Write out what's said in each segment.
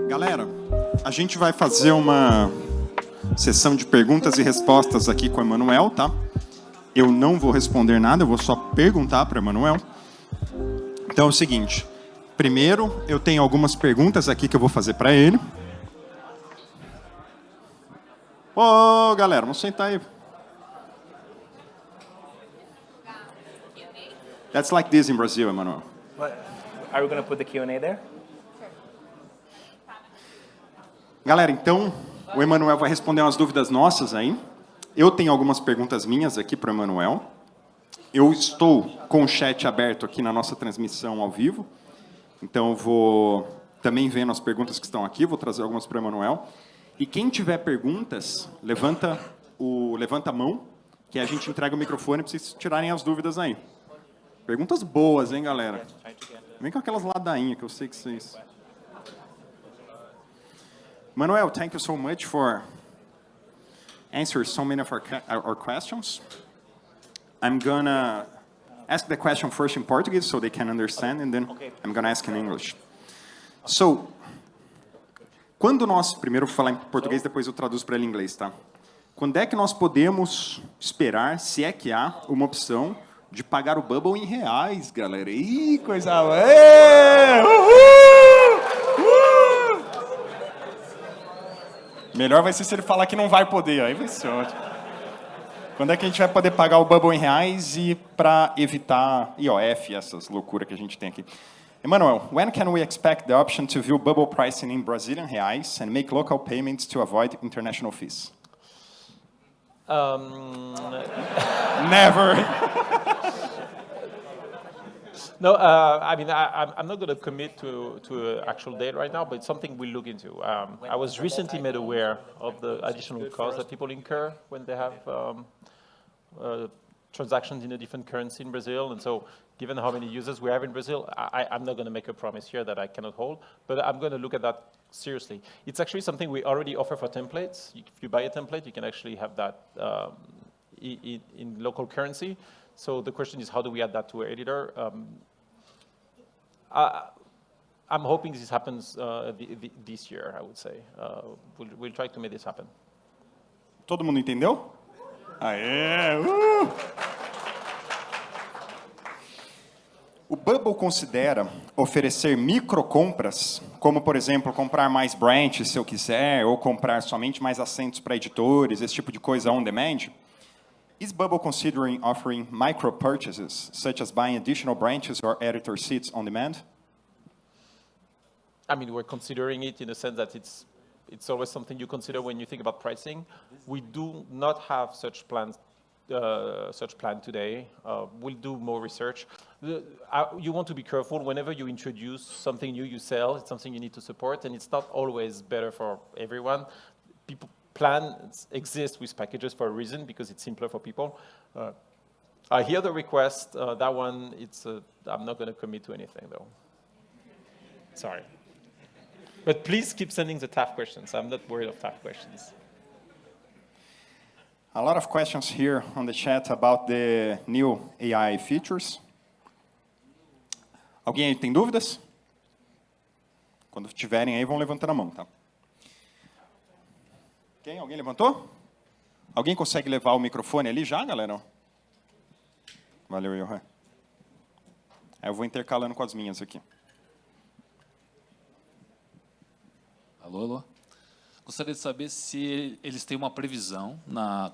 Galera, a gente vai fazer uma sessão de perguntas e respostas aqui com o Emanuel, tá? Eu não vou responder nada, eu vou só perguntar para o Emanuel. Então é o seguinte, primeiro eu tenho algumas perguntas aqui que eu vou fazer para ele. Ô, galera, vamos sentar aí. That's like this in Brazil, Emanuel. What? Are we going to put the Q&A there? Galera, então, o Emanuel vai responder umas dúvidas nossas aí. Eu tenho algumas perguntas minhas aqui para o Emanuel. Eu estou com o chat aberto aqui na nossa transmissão ao vivo. Então, eu vou também vendo as perguntas que estão aqui, vou trazer algumas para o Emanuel. E quem tiver perguntas, levanta a mão, que a gente entrega o microfone para vocês tirarem as dúvidas aí. Perguntas boas, hein, galera? Vem com aquelas ladainhas que eu sei que vocês... Manuel, thank you so much for answering so many of our questions. I'm gonna ask the question first in Portuguese so they can understand, and then I'm gonna ask in English. So, quando nós... Primeiro eu vou falar em português, depois eu traduzo para ele em inglês, tá? Quando é que nós podemos esperar, se é que há, uma opção de pagar o Bubble em reais, galera? Ih, coisa... Melhor vai ser se ele falar que não vai poder, aí vai ser ótimo. Quando é que a gente vai poder pagar o Bubble em reais e para evitar IOF, essas loucuras que a gente tem aqui? Emmanuel, when can we expect the option to view Bubble pricing in Brazilian reais and make local payments to avoid international fees? Never. No, I mean, I'm not going to commit to an actual date right now, but it's something we'll look into. I was recently made aware of the additional costs that people incur when they have transactions in a different currency in Brazil. And so given how many users we have in Brazil, I'm not going to make a promise here that I cannot hold, but I'm going to look at that seriously. It's actually something we already offer for templates. If you buy a template, you can actually have that in local currency. So the question is, how do we add that to our editor? I'm hoping this happens this year, I would say. We'll try to make this happen. Todo mundo entendeu? Aê! O Bubble considera oferecer microcompras, como, por exemplo, comprar mais branches se eu quiser, ou comprar somente mais assentos para editores, esse tipo de coisa on demand? Is Bubble considering offering micro purchases, such as buying additional branches or editor seats on demand? I mean, we're considering it in the sense that it's always something you consider when you think about pricing. We do not have such plan today. We'll do more research. You want to be careful whenever you introduce something new you sell. It's something you need to support, and it's not always better for everyone. Plans exist with packages for a reason, because it's simpler for people. I hear the request. That one, I'm not going to commit to anything, though. Sorry. But please keep sending the tough questions. I'm not worried of tough questions. A lot of questions here on the chat about the new AI features. Alguém aí tem dúvidas? Quando tiverem aí, vão levantando a mão, tá? Quem? Alguém levantou? Alguém consegue levar o microfone ali já, galera? Valeu, Johan. Eu vou intercalando com as minhas aqui. Alô, alô. Gostaria de saber se eles têm uma previsão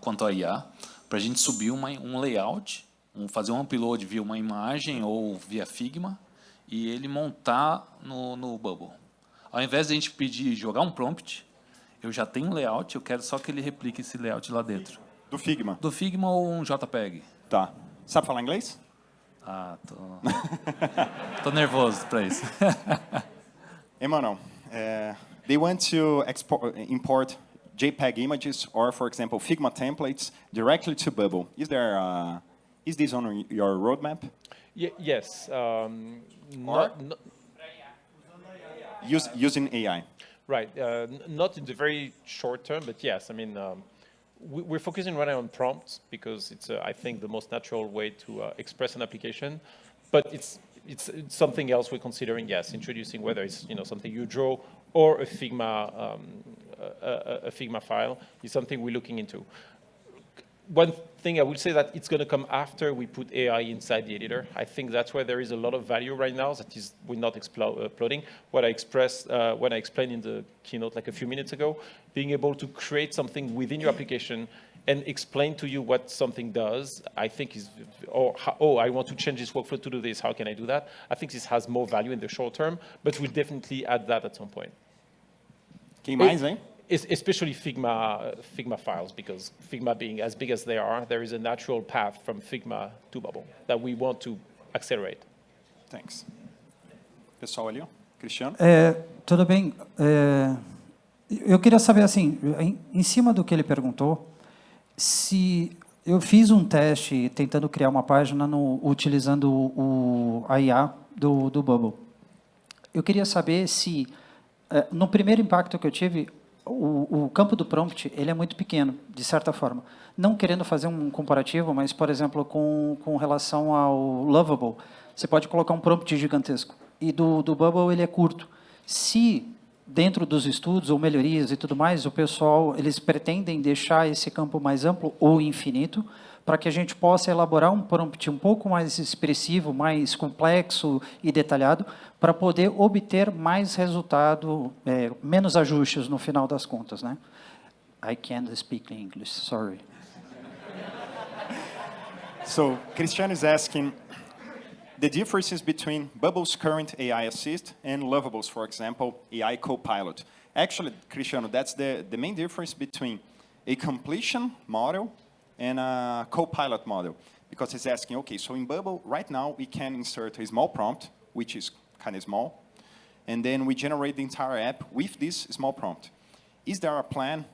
quanto à IA para a gente subir um layout, fazer um upload via uma imagem ou via Figma e ele montar no Bubble. Ao invés de a gente pedir jogar um prompt, eu já tenho um layout, eu quero só que ele replique esse layout lá dentro. Do Figma? Do Figma ou um JPEG. Tá. Sabe falar inglês? Tô nervoso para isso. Emmanuel, they want to import JPEG images or, for example, Figma templates directly to Bubble. Is this on your roadmap? Yes. Using AI. Right. Not in the very short term, but yes. I mean, we're focusing right now on prompts because it's, I think, the most natural way to express an application. But it's something else we're considering. Yes, introducing whether it's something you draw or a Figma file is something we're looking into. One thing I would say that it's going to come after we put AI inside the editor. I think that's where there is a lot of value right now that is we're not uploading. What I expressed when I explained in the keynote like a few minutes ago, being able to create something within your application and explain to you what something does, I think is, I want to change this workflow to do this, how can I do that? I think this has more value in the short term, but we'll definitely add that at some point. Quem mais, hein? Especially Figma files, because Figma being as big as they are, there is a natural path from Figma to Bubble that we want to accelerate. Thanks. Pessoal ali, ó. Cristiano? Tudo bem. Eu queria saber, assim, em cima do que ele perguntou, se eu fiz um teste tentando criar uma página utilizando a IA do Bubble. Eu queria saber se, no primeiro impacto que eu tive, o campo do prompt ele é muito pequeno, de certa forma. Não querendo fazer um comparativo, mas, por exemplo, com relação ao Lovable, você pode colocar um prompt gigantesco. E do Bubble ele é curto. Se, dentro dos estudos ou melhorias e tudo mais, o pessoal, eles pretendem deixar esse campo mais amplo ou infinito, para que a gente possa elaborar um prompt um pouco mais expressivo, mais complexo e detalhado, para poder obter mais resultado, menos ajustes no final das contas, né? I can't speak English, sorry. So, Cristiano is asking the differences between Bubble's current AI assist and Lovable's, for example, AI Copilot. Actually, Cristiano, that's the main difference between a completion model and a Copilot model. Because he's asking, okay, so in Bubble, right now, we can insert a small prompt, which is kind of small, and then we generate the entire app with this small prompt. Is there a plan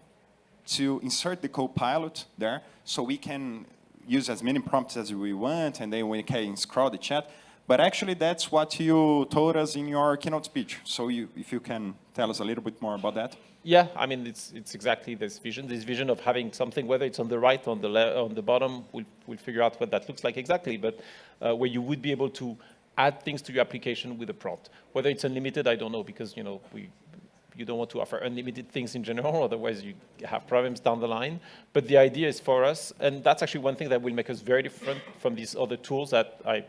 to insert the Copilot there so we can use as many prompts as we want, and then we can scroll the chat? But actually, that's what you told us in your keynote speech. So if you can tell us a little bit more about that. Yeah, I mean, it's exactly this vision of having something, whether it's on the right or on the bottom, we'll figure out what that looks like exactly, but where you would be able to add things to your application with a prompt. Whether it's unlimited, I don't know, because you don't want to offer unlimited things in general, otherwise you have problems down the line. But the idea is for us, and that's actually one thing that will make us very different from these other tools that I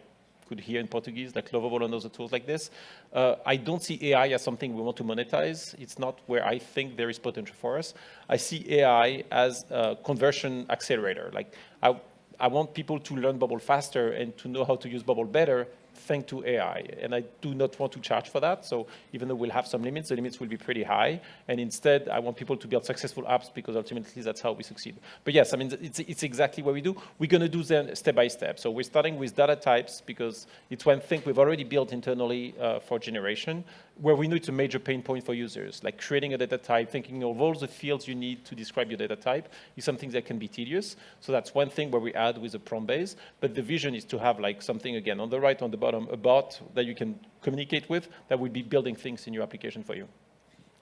could hear in Portuguese, like Lovable and other tools like this. I don't see AI as something we want to monetize. It's not where I think there is potential for us. I see AI as a conversion accelerator. Like I want people to learn Bubble faster and to know how to use Bubble better thanks to AI. And I do not want to charge for that. So even though we'll have some limits, the limits will be pretty high. And instead, I want people to build successful apps because ultimately that's how we succeed. But yes, I mean, it's exactly what we do. We're going to do them step by step. So we're starting with data types because it's one thing we've already built internally for generation, where we know it's a major pain point for users. Like creating a data type, thinking of all the fields you need to describe your data type is something that can be tedious. So that's one thing where we add with a prompt base. But the vision is to have like something, again, on the right, on the bottom, a bot that you can communicate with that will be building things in your application for you.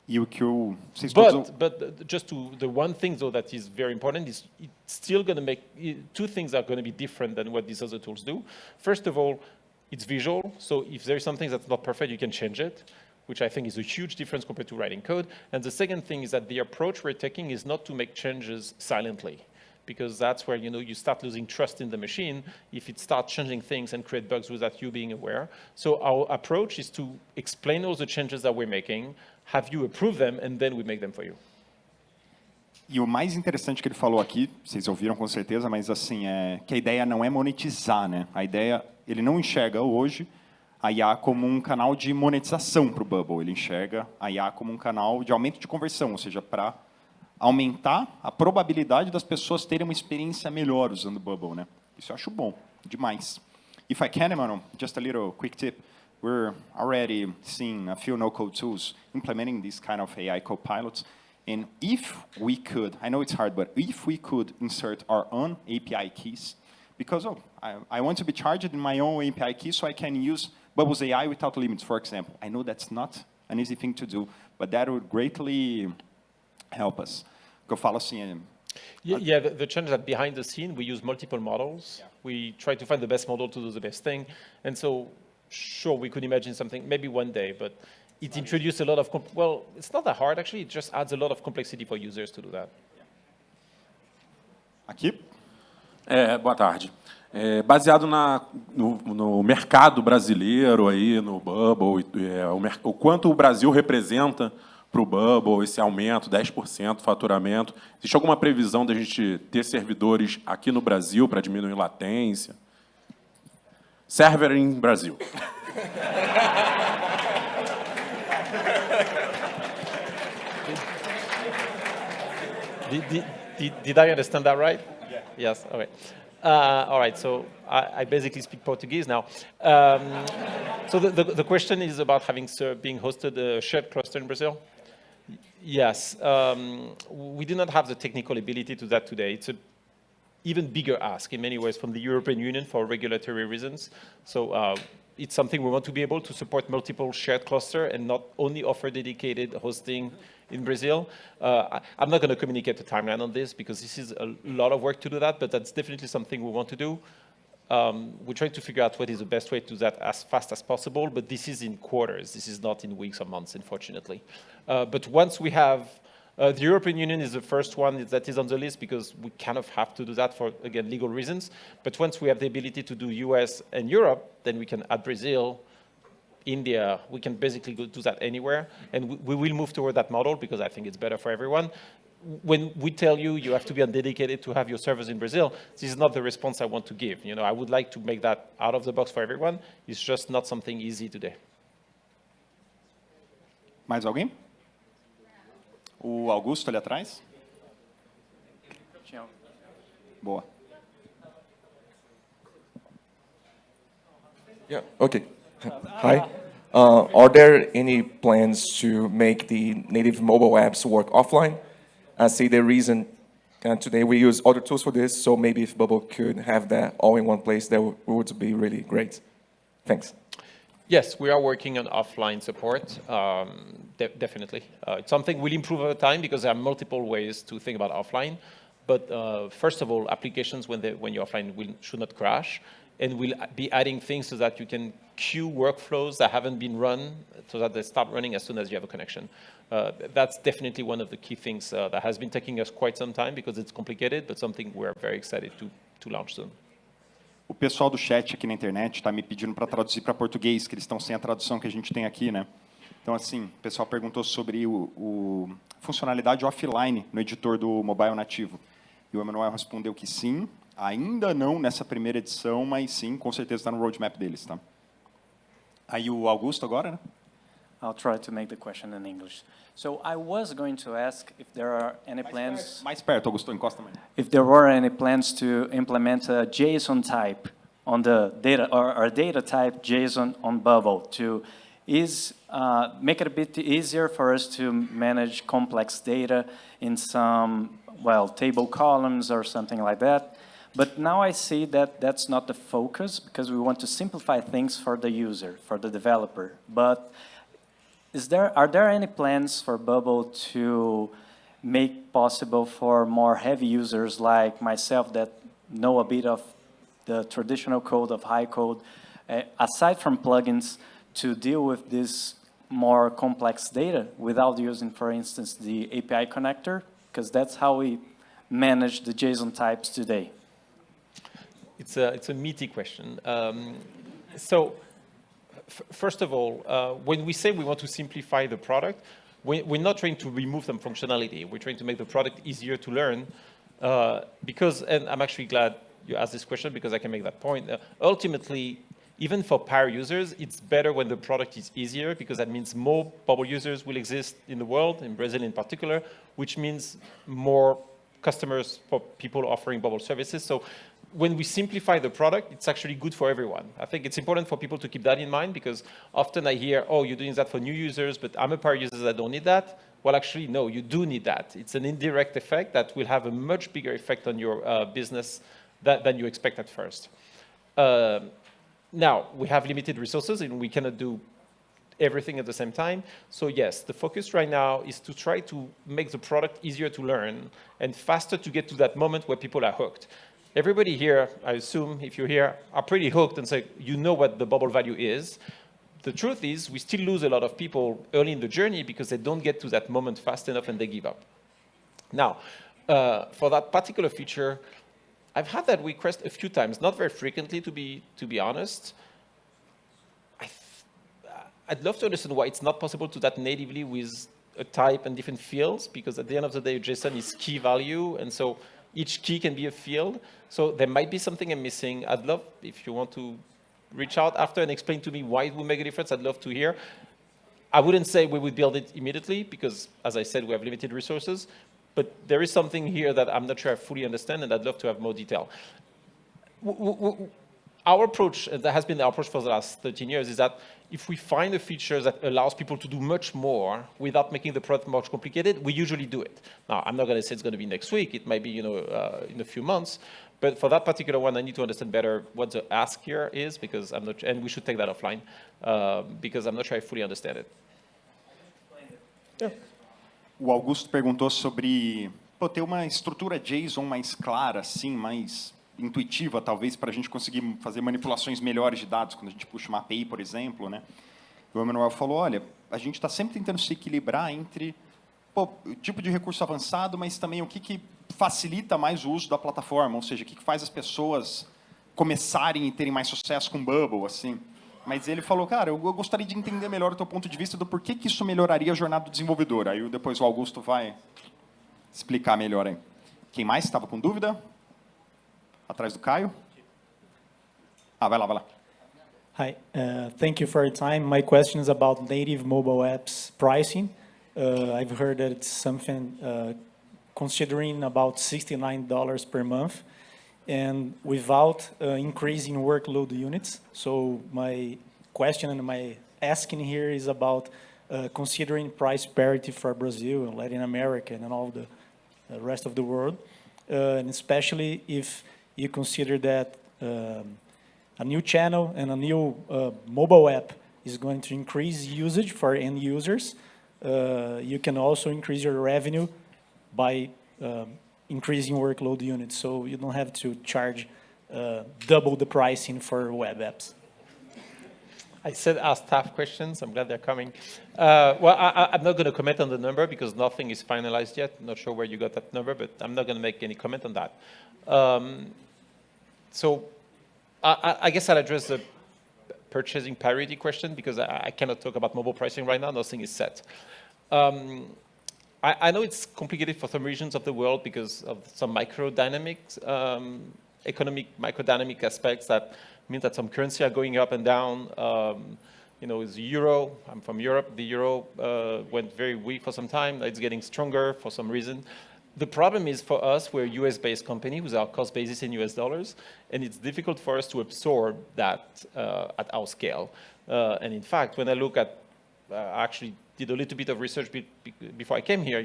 But just to the one thing though that is very important is it's still going to make two things are going to be different than what these other tools do. First of all, it's visual. So if there is something that's not perfect, you can change it, which I think is a huge difference compared to writing code. And the second thing is that the approach we're taking is not to make changes silently, because that's where you start losing trust in the machine if it starts changing things and create bugs without you being aware. So our approach is to explain all the changes that we're making, have you approve them, and then we make them for you. E o mais interessante que ele falou aqui, vocês ouviram com certeza, mas assim, que a ideia não é monetizar, né? A ideia, ele não enxerga hoje a IA como um canal de monetização para o Bubble, ele enxerga a IA como um canal de aumento de conversão, ou seja, para aumentar a probabilidade das pessoas terem uma experiência melhor usando o Bubble, né? Isso eu acho bom, demais. If I can, Emmanuel, just a little quick tip. We're already seeing a few no-code tools implementing these kind of AI copilots. And if we could, I know it's hard, but if we could insert our own API keys, because I want to be charged in my own API key so I can use Bubble's AI without limits, for example. I know that's not an easy thing to do, but that would greatly help us. Que eu falo assim, yeah, the challenge that behind the scene, we use multiple models. Yeah. We try to find the best model to do the best thing. And so, sure, we could imagine something, maybe one day, but it introduced a lot of, well, it's not that hard, actually. It just adds a lot of complexity for users to do that. Aqui. Boa tarde. Baseado no mercado brasileiro, aí, no Bubble, o quanto o Brasil representa para o Bubble, esse aumento, 10% do faturamento. Existe alguma previsão da gente ter servidores aqui no Brasil para diminuir latência? Server em Brasil. Did I understand that right? Yeah. Yes, all right. All right, so I basically speak Portuguese now. So the question is about being hosted a shared cluster in Brazil? Yes, we do not have the technical ability to that today. It's an even bigger ask in many ways from the European Union for regulatory reasons. So it's something we want to be able to support multiple shared cluster and not only offer dedicated hosting in Brazil. I'm not going to communicate a timeline on this because this is a lot of work to do that, but that's definitely something we want to do. We're trying to figure out what is the best way to do that as fast as possible, but this is in quarters. This is not in weeks or months, unfortunately. But once we have, the European Union is the first one that is on the list because we kind of have to do that for, again, legal reasons. But once we have the ability to do US and Europe, then we can add Brazil, India, we can basically go do that anywhere. And we will move toward that model because I think it's better for everyone. When we tell you you have to be undedicated to have your servers in Brazil, this is not the response I want to give. You know, I would like to make that out of the box for everyone. It's just not something easy today. Mais alguém? O Augusto ali atrás? Boa. Yeah, okay. Hi. Are there any plans to make the native mobile apps work offline? I see the reason today we use other tools for this, so maybe if Bubble could have that all in one place, that would be really great. Thanks. Yes, we are working on offline support, definitely. It's something we'll improve over time because there are multiple ways to think about offline. But first of all, applications, when you're offline, should not crash. And we'll be adding things so that you can queue workflows that haven't been run so that they start running as soon as you have a connection. That's definitely one of the key things that has been taking us quite some time because it's complicated, but something we're very excited to launch soon. O pessoal do chat aqui na internet está me pedindo para traduzir para português, que eles estão sem a tradução que a gente tem aqui, né? Então, assim, o pessoal perguntou sobre o funcionalidade offline no editor do mobile nativo. E o Emanuel respondeu que sim, ainda não nessa primeira edição, mas sim, com certeza está no roadmap deles, tá? Aí o Augusto agora, né? I'll try to make the question in English. So I was going to ask if there are any plans... Mais perto, Augusto, encosta mais. If there were any plans to implement a JSON type on the data, or data type JSON on Bubble to make it a bit easier for us to manage complex data in some, well, table columns or something like that. But now I see that that's not the focus because we want to simplify things for the user, for the developer. But are there any plans for Bubble to make possible for more heavy users like myself that know a bit of the traditional code of high code, aside from plugins, to deal with this more complex data without using, for instance, the API connector? Because that's how we manage the JSON types today. It's a meaty question. First of all, when we say we want to simplify the product, we're not trying to remove some functionality. We're trying to make the product easier to learn because, and I'm actually glad you asked this question because I can make that point. Ultimately, even for power users, it's better when the product is easier because that means more Bubble users will exist in the world, in Brazil in particular, which means more customers for people offering Bubble services. So when we simplify the product, it's actually good for everyone. I think it's important for people to keep that in mind because often I hear, oh, you're doing that for new users, but I'm a power user that don't need that. Well, actually, no, you do need that. It's an indirect effect that will have a much bigger effect on your business than you expect at first. Now, we have limited resources and we cannot do everything at the same time. So yes, the focus right now is to try to make the product easier to learn and faster to get to that moment where people are hooked. Everybody here, I assume, if you're here, are pretty hooked and say, you know what the Bubble value is. the truth is, we still lose a lot of people early in the journey because they don't get to that moment fast enough and they give up. Now, for that particular feature, I've had that request a few times, not very frequently, to be honest. I'd love to understand why it's not possible to do that natively with a type and different fields, because at the end of the day, JSON is key value, and so each key can be a field. So there might be something I'm missing. I'd love, if you want to reach out after and explain to me why it would make a difference, I'd love to hear. I wouldn't say we would build it immediately, because, as I said, we have limited resources. But there is something here that I'm not sure I fully understand, and I'd love to have more detail. Our approach, and that has been our approach for the last 13 years, is that if we find a feature that allows people to do much more without making the product much complicated, we usually do it. Now, I'm not going to say it's going to be next week. It might be, in a few months. But for that particular one, I need to understand better what the ask here is, because I'm not, and we should take that offline, because I'm not sure I fully understand it. Yeah. O Augusto perguntou sobre ter uma estrutura JSON mais clara, assim, mais intuitiva, talvez, para a gente conseguir fazer manipulações melhores de dados, quando a gente puxa uma API, por exemplo, né? O Emanuel falou, olha, a gente está sempre tentando se equilibrar entre o tipo de recurso avançado, mas também o que facilita mais o uso da plataforma, ou seja, o que faz as pessoas começarem e terem mais sucesso com Bubble, assim. Mas ele falou, cara, eu gostaria de entender melhor o teu ponto de vista do porquê que isso melhoraria a jornada do desenvolvedor. Aí depois o Augusto vai explicar melhor aí. Quem mais estava com dúvida? Atrás do Caio? Vai lá. Hi, thank you for your time. My question is about native mobile apps pricing. I've heard that it's something considering about $69 per month and without increasing workload units. So my question and my asking here is about considering price parity for Brazil and Latin America and all the rest of the world, and especially if you consider that a new channel and a new mobile app is going to increase usage for end users. You can also increase your revenue by increasing workload units, so you don't have to charge double the pricing for web apps. I said ask tough questions. I'm glad they're coming. Well, I'm not going to comment on the number because nothing is finalized yet. I'm not sure where you got that number, but I'm not going to make any comment on that. So I guess I'll address the purchasing parity question because I cannot talk about mobile pricing right now. Nothing is set. I know it's complicated for some regions of the world because of some microdynamics, economic microdynamic aspects that mean that some currency are going up and down. It's the euro. I'm from Europe. The euro went very weak for some time. It's getting stronger for some reason. The problem is for us, we're a US-based company with our cost basis in US dollars, and it's difficult for us to absorb that at our scale. And in fact, when I look at, I actually did a little bit of research before I came here,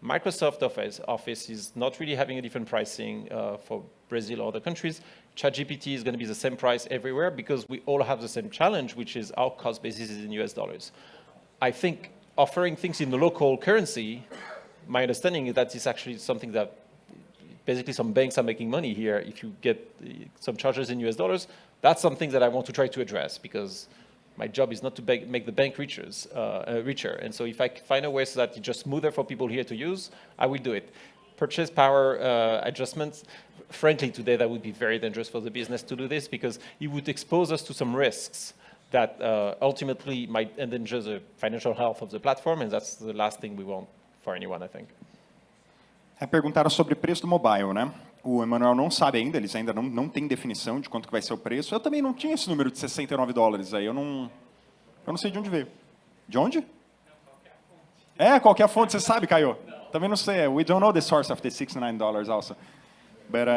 Microsoft Office is not really having a different pricing for Brazil or other countries. ChatGPT is going to be the same price everywhere because we all have the same challenge, which is our cost basis is in US dollars. I think offering things in the local currency, my understanding is that it's actually something that basically some banks are making money here. If you get some charges in US dollars, that's something that I want to try to address because my job is not to make the bank richer. And so if I find a way so that it's just smoother for people here to use, I will do it. Purchase power adjustments, frankly, today that would be very dangerous for the business to do this because it would expose us to some risks that ultimately might endanger the financial health of the platform, and that's the last thing we want for anyone, I think. Perguntaram sobre o preço do mobile, né? O Emanuel não sabe ainda, eles ainda não têm definição de quanto que vai ser o preço. Eu também não tinha esse número de $69 aí, eu não sei de onde veio. De onde? Qual que é a fonte, você sabe, Caio? Também não sei, we don't know the source of the $69 also. But,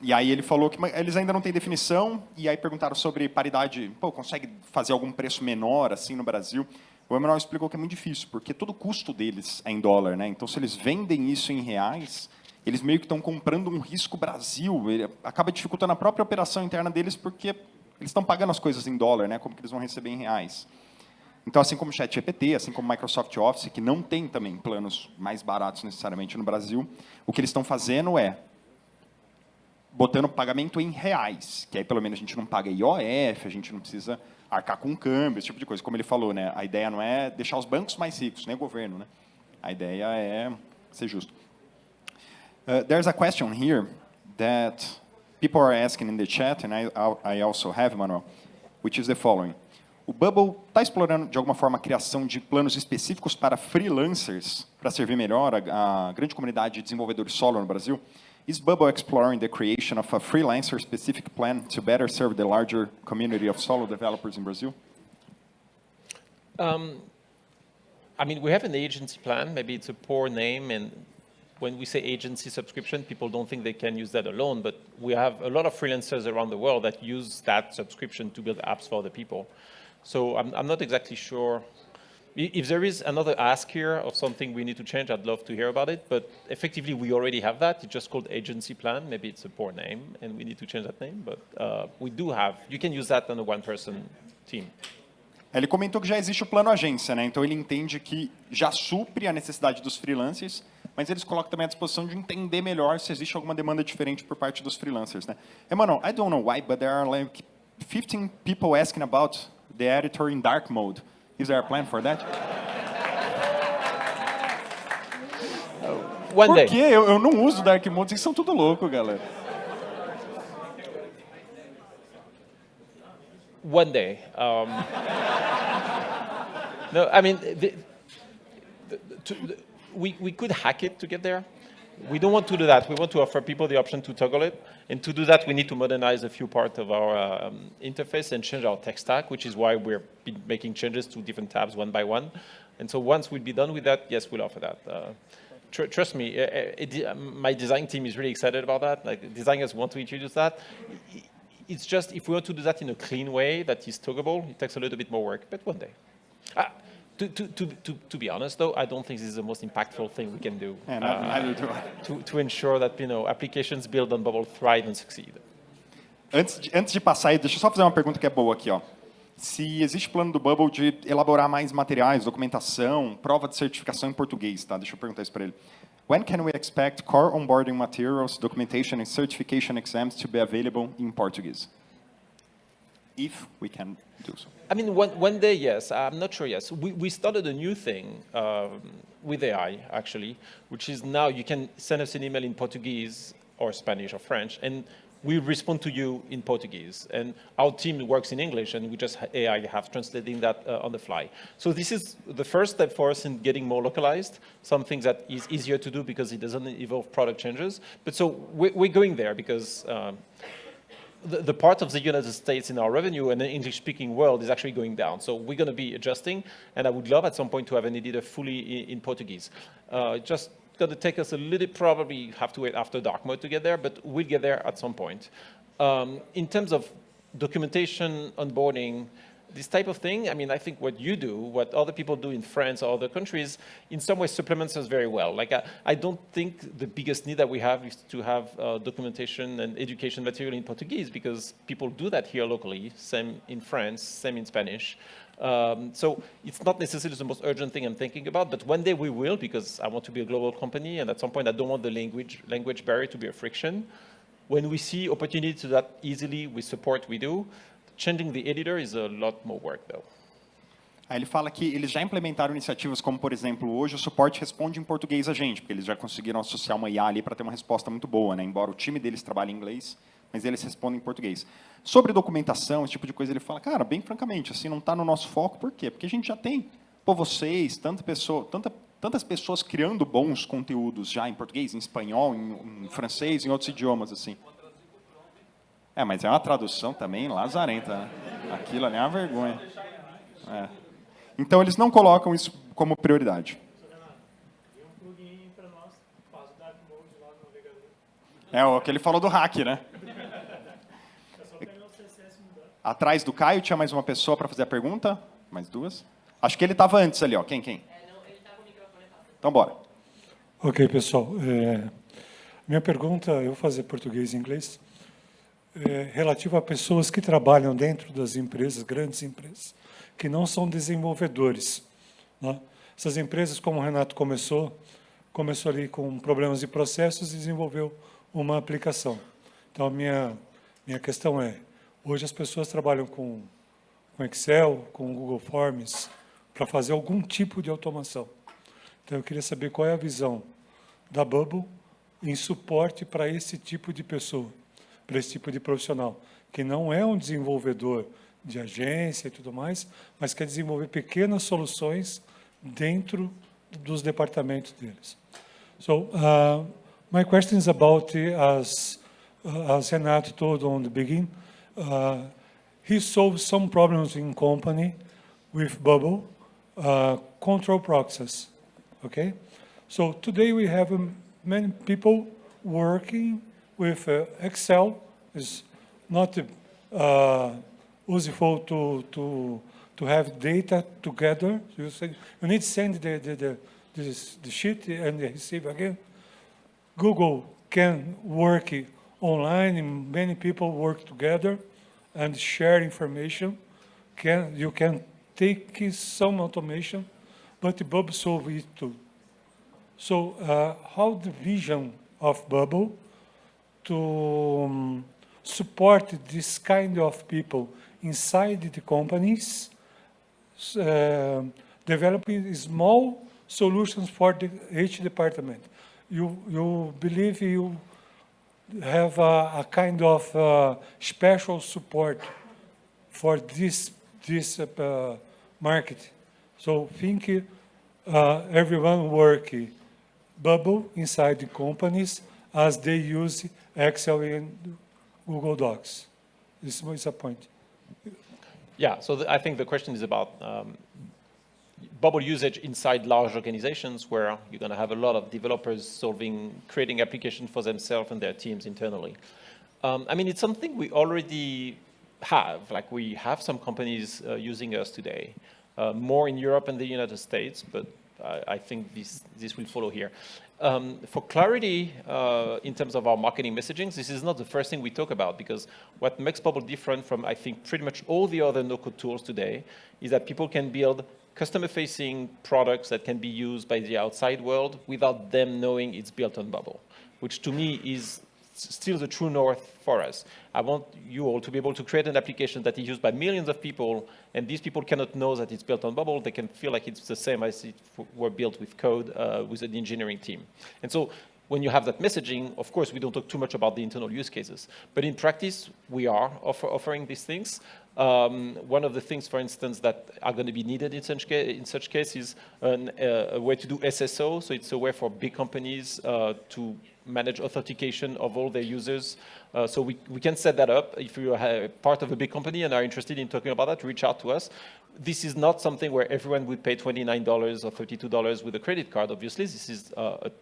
e aí ele falou que eles ainda não têm definição, e aí perguntaram sobre paridade, consegue fazer algum preço menor assim no Brasil? O Emanuel explicou que é muito difícil, porque todo o custo deles é em dólar, né? Então, se eles vendem isso em reais, eles meio que estão comprando um risco Brasil, ele acaba dificultando a própria operação interna deles, porque eles estão pagando as coisas em dólar, né? Como que eles vão receber em reais. Então, assim como o ChatGPT, assim como o Microsoft Office, que não tem também planos mais baratos necessariamente no Brasil, o que eles estão fazendo é botando pagamento em reais, que aí pelo menos a gente não paga IOF, a gente não precisa arcar com câmbio, esse tipo de coisa. Como ele falou, né? A ideia não é deixar os bancos mais ricos, nem o governo, né? A ideia é ser justo. There's a question here that people are asking in the chat, and I also have, Manuel, which is the following. O Bubble está explorando, de alguma forma, a criação de planos específicos para freelancers, para servir melhor a grande comunidade de desenvolvedores solo no Brasil? Is Bubble exploring the creation of a freelancer-specific plan to better serve the larger community of solo developers in Brazil? I mean, we have an agency plan. Maybe it's a poor name, and when we say agency subscription, people don't think they can use that alone, but we have a lot of freelancers around the world that use that subscription to build apps for other people. So I'm not exactly sure. If there is another ask here of something we need to change, I'd love to hear about it, but effectively we already have that. It's just called agency plan. Maybe it's a poor name, and we need to change that name, but we do have, you can use that on a one-person team. Ele comentou que já existe o plano agência, né? Então ele entende que já supre a necessidade dos freelancers, mas eles colocam também à disposição de entender melhor se existe alguma demanda diferente por parte dos freelancers, né? Emmanuel, I don't know why, but there are like 15 people asking about the editor in dark mode. Is there a plan for that? One day. Por quê? Eu não uso dark mode, vocês são tudo louco, galera. One day. No, I mean, we could hack it to get there. We don't want to do that. We want to offer people the option to toggle it. And to do that, we need to modernize a few parts of our interface and change our tech stack, which is why we're making changes to different tabs one by one. And so once we'll be done with that, yes, we'll offer that. Trust me, my design team is really excited about that. Like, designers want to introduce that. It's just, if we want to do that in a clean way that is toggable, it takes a little bit more work, but one day. To be honest, though, I don't think this is the most impactful thing we can do to ensure that applications built on Bubble thrive and succeed. Antes de passar aí, deixa eu só fazer uma pergunta que é boa aqui, ó. Se existe plano do Bubble de elaborar mais materiais, documentação, prova de certificação em português, tá? Deixa eu perguntar isso para ele. When can we expect core onboarding materials, documentation, and certification exams to be available in Portuguese? If we can do so. I mean, one day, yes. I'm not sure, yes. We started a new thing with AI, actually, which is now you can send us an email in Portuguese or Spanish or French, and we respond to you in Portuguese. And our team works in English, and we just AI have translating that on the fly. So this is the first step for us in getting more localized, something that is easier to do because it doesn't involve product changes. But so we're going there because the part of the United States in our revenue and the English-speaking world is actually going down. So we're going to be adjusting, and I would love at some point to have an editor fully in Portuguese. Just going to take us a little, probably have to wait after dark mode to get there, but we'll get there at some point. In terms of documentation, onboarding, this type of thing, I mean, I think what you do, what other people do in France or other countries, in some ways supplements us very well. Like, I don't think the biggest need that we have is to have documentation and education material in Portuguese, because people do that here locally, same in France, same in Spanish. So it's not necessarily the most urgent thing I'm thinking about, but one day we will, because I want to be a global company, and at some point I don't want the language barrier to be a friction. When we see opportunity to that easily with support, we do. Changing the editor is a lot more work, though. Aí ele fala que eles já implementaram iniciativas como, por exemplo, hoje o suporte responde em português a gente, porque eles já conseguiram associar uma IA ali para ter uma resposta muito boa, né? Embora o time deles trabalhe em inglês, mas eles respondem em português. Sobre documentação, esse tipo de coisa, ele fala, cara, bem francamente, assim, não está no nosso foco, por quê? Porque a gente já tem, vocês, tantas pessoas criando bons conteúdos já em português, em espanhol, em francês, em outros idiomas, assim. Mas é uma tradução também lazarenta, né? Aquilo ali é uma vergonha. Então, eles não colocam isso como prioridade. O que ele falou do hack, né? Atrás do Caio tinha mais uma pessoa para fazer a pergunta? Mais duas? Acho que ele estava antes ali, ó. Quem? Então, bora. Ok, pessoal. Minha pergunta, eu vou fazer português e inglês, relativa a pessoas que trabalham dentro das empresas, grandes empresas, que não são desenvolvedores, né? Essas empresas, como o Renato começou ali com problemas de processos e desenvolveu uma aplicação. Então, minha questão é, hoje as pessoas trabalham com Excel, com Google Forms, para fazer algum tipo de automação. Então, eu queria saber qual é a visão da Bubble em suporte para esse tipo de pessoa, para esse tipo de profissional, que não é um desenvolvedor de agência e tudo mais, mas quer desenvolver pequenas soluções dentro dos departamentos deles. So, my question is about, as Renato told on the beginning, he solved some problems in company with Bubble, control proxies, okay? So today we have many people working with Excel. It's not useful to have data together. You need to send the sheet and receive again. Google can work online, and many people work together and share information. You can take some automation, but Bubble solve it too. So how the vision of Bubble to support this kind of people inside the companies, developing small solutions for each department. You believe you have a kind of special support for this market. So think everyone work Bubble inside the companies as they use Excel and Google Docs. This is a point. Yeah, so I think the question is about Bubble usage inside large organizations where you're going to have a lot of developers creating applications for themselves and their teams internally. I mean, it's something we already have. Like, we have some companies using us today, more in Europe and the United States, but I think this will follow here. For clarity, in terms of our marketing messaging, this is not the first thing we talk about, because what makes Bubble different from, I think, pretty much all the other no-code tools today is that people can build customer-facing products that can be used by the outside world without them knowing it's built on Bubble, which to me is still the true north for us. I want you all to be able to create an application that is used by millions of people, and these people cannot know that it's built on Bubble. They can feel like it's the same as it were built with code with an engineering team. And so when you have that messaging, of course, we don't talk too much about the internal use cases. But in practice, we are offering these things. One of the things, for instance, that are going to be needed in such cases, a way to do SSO. So it's a way for big companies to manage authentication of all their users. So we can set that up. If you are part of a big company and are interested in talking about that, reach out to us. This is not something where everyone would pay $29 or $32 with a credit card, obviously. This is an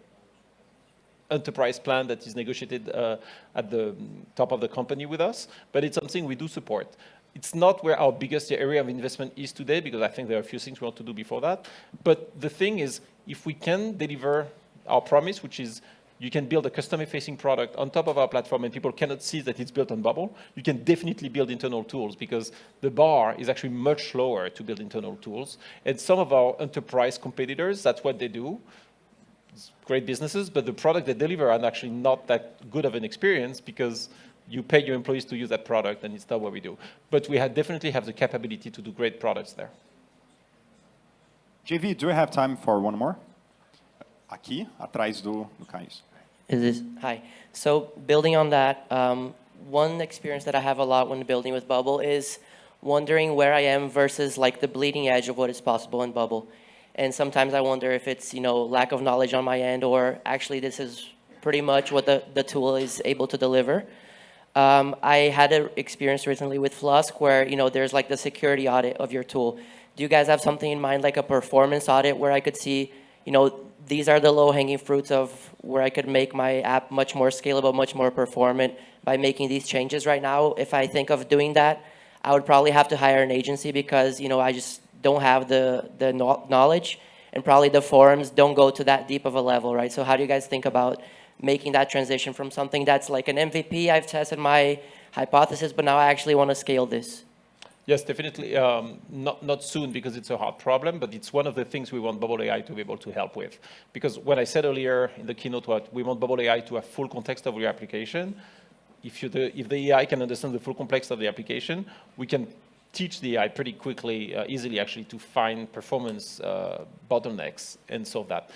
enterprise plan that is negotiated at the top of the company with us, but it's something we do support. It's not where our biggest area of investment is today, because I think there are a few things we want to do before that. But the thing is, if we can deliver our promise, which is you can build a customer-facing product on top of our platform and people cannot see that it's built on Bubble, you can definitely build internal tools, because the bar is actually much lower to build internal tools. And some of our enterprise competitors, that's what they do. It's great businesses, but the product they deliver are actually not that good of an experience, because you pay your employees to use that product, and it's not what we do. But we definitely have the capability to do great products there. JV, do we have time for one more? Aqui, atrás do Caio. Hi. So building on that, one experience that I have a lot when building with Bubble is wondering where I am versus like the bleeding edge of what is possible in Bubble. And sometimes I wonder if it's, lack of knowledge on my end, or actually this is pretty much what the tool is able to deliver. I had an experience recently with Flusk where, there's like the security audit of your tool. Do you guys have something in mind, like a performance audit, where I could see, these are the low-hanging fruits of where I could make my app much more scalable, much more performant by making these changes right now? If I think of doing that, I would probably have to hire an agency, because, I just don't have the knowledge, and probably the forums don't go to that deep of a level, right? So how do you guys think about making that transition from something that's like an MVP, I've tested my hypothesis, but now I actually want to scale this? Yes, definitely. Not soon, because it's a hard problem, but it's one of the things we want Bubble AI to be able to help with. Because what I said earlier in the keynote, we want Bubble AI to have full context of your application. if the AI can understand the full complexity of the application, we can teach the AI pretty quickly, easily actually, to find performance bottlenecks and solve that.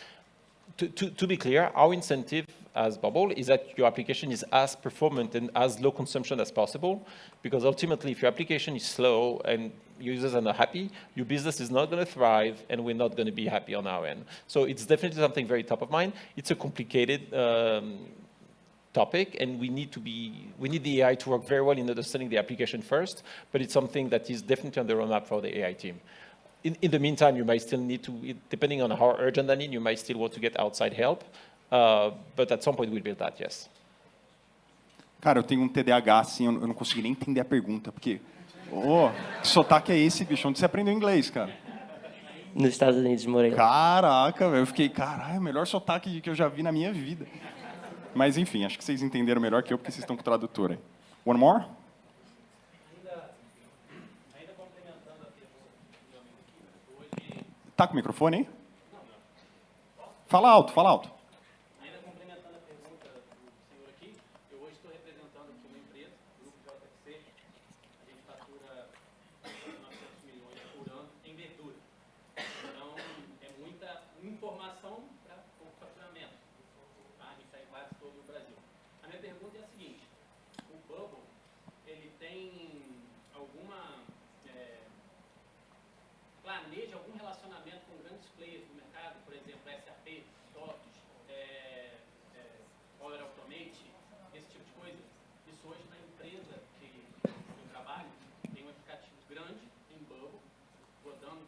To be clear, our incentive as Bubble is that your application is as performant and as low consumption as possible, because ultimately, if your application is slow and users are not happy, your business is not going to thrive, and we're not going to be happy on our end. So it's definitely something very top of mind. It's a complicated topic, and we need the AI to work very well in understanding the application first, but it's something that is definitely on the roadmap for the AI team. In the meantime, you might still need to, depending on how urgent that is, you might still want to get outside help, but at some point we'll build that, yes. Cara, eu tenho um TDAH, assim, eu não consegui nem entender a pergunta, porque... Oh, que sotaque é esse, bicho? Onde você aprendeu inglês, cara? Nos Estados Unidos, morei lá. Caraca, velho, eu fiquei, caralho, é o melhor sotaque que eu já vi na minha vida. Mas, enfim, acho que vocês entenderam melhor que eu, porque vocês estão com o tradutor aí. One more? Tá com o microfone aí? Fala alto, fala alto. Ainda complementando a pergunta do senhor aqui, eu hoje estou representando aqui uma empresa, o Grupo JFC, a gente fatura 900 milhões por ano em verdura. Então, é muita informação para pouco faturamento. A gente está em quase todo o Brasil. A minha pergunta é a seguinte, o Bubble, ele tem alguma... planeja algum relacionamento com grandes players do mercado, por exemplo, SAP, TOTOS, Power Automate, esse tipo de coisa? Isso hoje na empresa que eu trabalho, tem um aplicativo grande em Bubble, rodando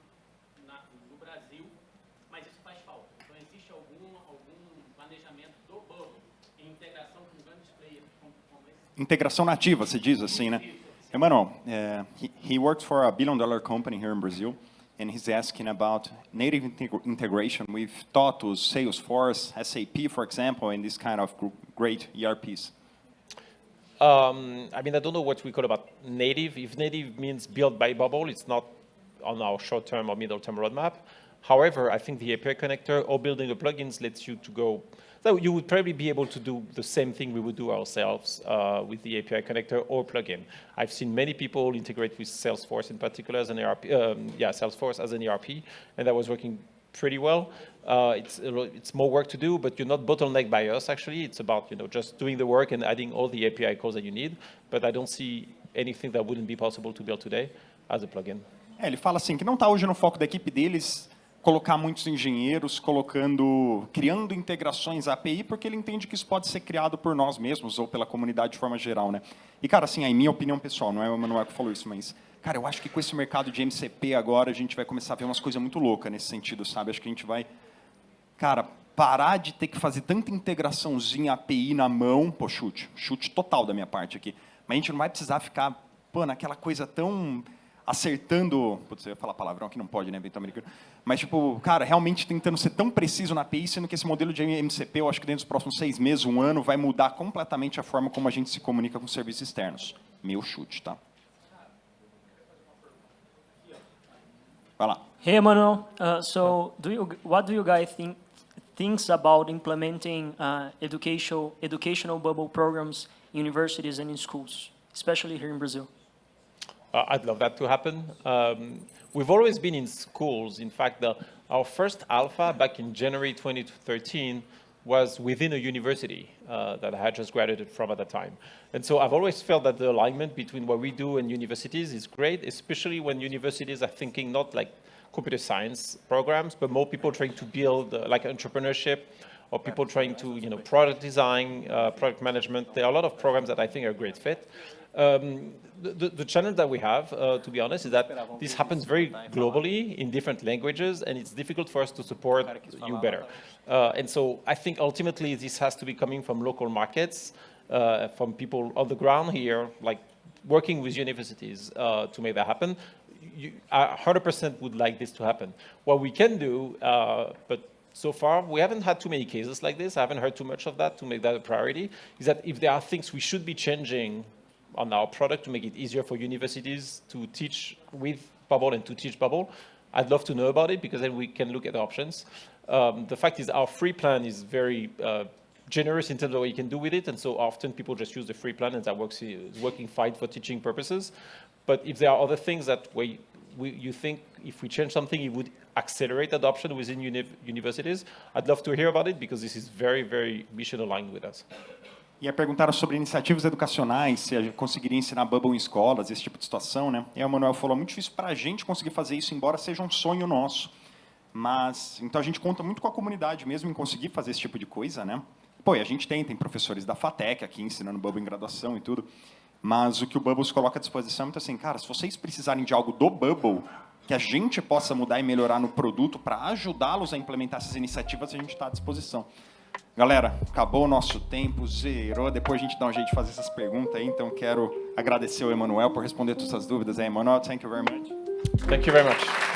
no Brasil, mas isso faz falta. Então existe algum planejamento do Bubble em integração com grandes players como esse? Integração nativa, se diz assim, né? Emmanuel, he works for a billion-dollar company here in Brazil. And he's asking about native integration with TOTOS, Salesforce, SAP, for example, and this kind of great ERPs. I mean, I don't know what we call about native. If native means built by Bubble, it's not on our short-term or middle-term roadmap. However, I think the API connector or building the plugins lets you to go. So you would probably be able to do the same thing we would do ourselves with the API connector or plugin. I've seen many people integrate with Salesforce in particular as an ERP. Salesforce as an ERP, and that was working pretty well. It's more work to do, but you're not bottlenecked by us. Actually, it's about just doing the work and adding all the API calls that you need. But I don't see anything that wouldn't be possible to build today as a plugin. Ele fala assim que não está hoje no foco da equipe deles colocar muitos engenheiros, criando integrações API, porque ele entende que isso pode ser criado por nós mesmos ou pela comunidade de forma geral, né? E, cara, assim, em minha opinião pessoal, não é o Emmanuel que falou isso, mas, cara, eu acho que com esse mercado de MCP agora, a gente vai começar a ver umas coisas muito loucas nesse sentido, sabe? Acho que a gente vai, cara, parar de ter que fazer tanta integraçãozinha API na mão, pô, chute total da minha parte aqui, mas a gente não vai precisar ficar, pô, naquela coisa tão... acertando, putz, eu ia falar palavrão aqui, não pode, né, vento americano, mas, tipo, cara, realmente tentando ser tão preciso na API, sendo que esse modelo de MCP, eu acho que dentro dos próximos 6 meses, 1 ano, vai mudar completamente a forma como a gente se comunica com serviços externos. Meu chute, tá? Vai lá. Hey, Emmanuel. What do you guys thinks about implementing educational bubble programs in universities and in schools, especially here in Brazil? I'd love that to happen. We've always been in schools. In fact, our first alpha back in January 2013 was within a university that I had just graduated from at the time. And so I've always felt that the alignment between what we do and universities is great, especially when universities are thinking not like computer science programs, but more people trying to build like entrepreneurship, or people trying to, product design, product management. There are a lot of programs that I think are a great fit. The challenge that we have, to be honest, is that this happens very globally in different languages, and it's difficult for us to support you better. And so I think ultimately this has to be coming from local markets, from people on the ground here, like working with universities to make that happen. 100% would like this to happen. What we can do, but so far, we haven't had too many cases like this. I haven't heard too much of that to make that a priority, is that if there are things we should be changing on our product to make it easier for universities to teach with Bubble and to teach Bubble, I'd love to know about it, because then we can look at options. The fact is our free plan is very generous in terms of what you can do with it, and so often people just use the free plan, and that is working fine for teaching purposes. But if there are other things that you think if we change something, it would accelerate adoption within universities, I'd love to hear about it, because this is very, very mission aligned with us. E aí perguntaram sobre iniciativas educacionais, se a gente conseguiria ensinar Bubble em escolas, esse tipo de situação, né? E aí o Manuel falou, muito difícil para a gente conseguir fazer isso, embora seja um sonho nosso. Mas, então a gente conta muito com a comunidade mesmo em conseguir fazer esse tipo de coisa, né? Pô, e a gente tem professores da FATEC aqui ensinando Bubble em graduação e tudo, mas o que o Bubbles coloca à disposição é muito assim, cara, se vocês precisarem de algo do Bubble, que a gente possa mudar e melhorar no produto para ajudá-los a implementar essas iniciativas, a gente está à disposição. Galera, acabou o nosso tempo, zerou. Depois a gente dá um jeito de fazer essas perguntas aí. Então, quero agradecer ao Emanuel por responder todas essas dúvidas. Emanuel, thank you very much. Thank you very much.